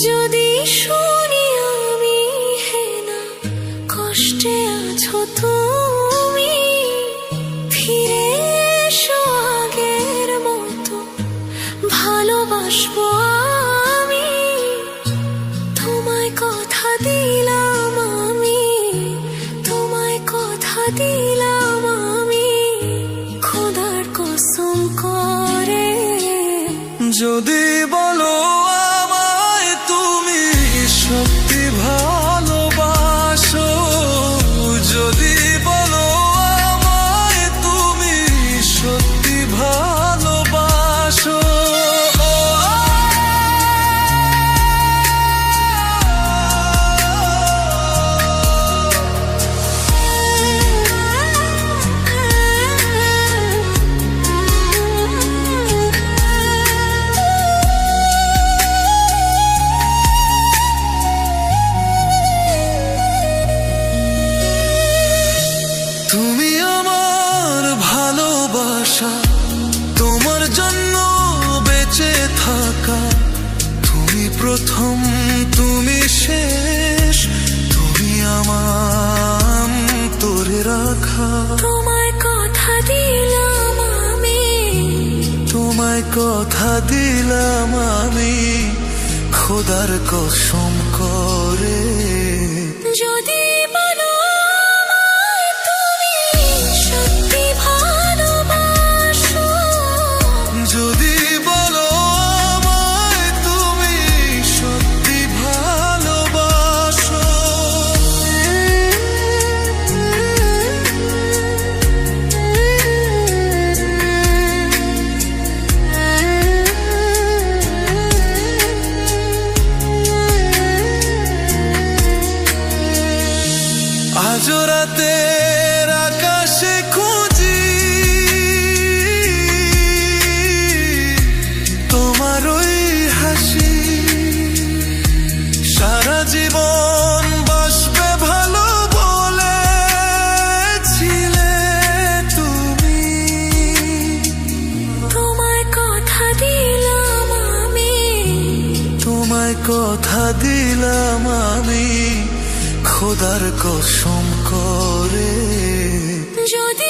যদি শুনি আমি হেনা কষ্টে আছো তুমি, ফিরে এসো আগের মতো ভালোবাসবো আমি। তোমায় কথা দিলাম আমি, তোমায় কথা দিলাম আমি, খোদার কসম করে। যদি বলো আমায় তুমি সত্যি ভালোবাসো, যদি বলো আমায় তুমি সত্যি ভালোবাসো, তুমি আমার ভালোবাসা, তোমার জন্য বেঁচে থাকা, তুমি প্রথম তুমি শেষ, তুমি আমার তোরে রাখা। তোমায় কথা দিলাম আমি, তোমায় কথা দিলাম আমি, খোদার কসম করে। যদি বলো আমায় তুমি সত্যি ভালোবাসো, যদি বলো আমায় তুমি সত্যি ভালোবাসো, আজ রাতের আকাশে খুঁজি তোমার ওই হাসি, সারা জীবন বাসবে ভালো বলেছিলে তুমি। তোমায় কথা দিলাম আমি, তোমায় কথা দিলাম আমি, খোদার কসম করে। যদি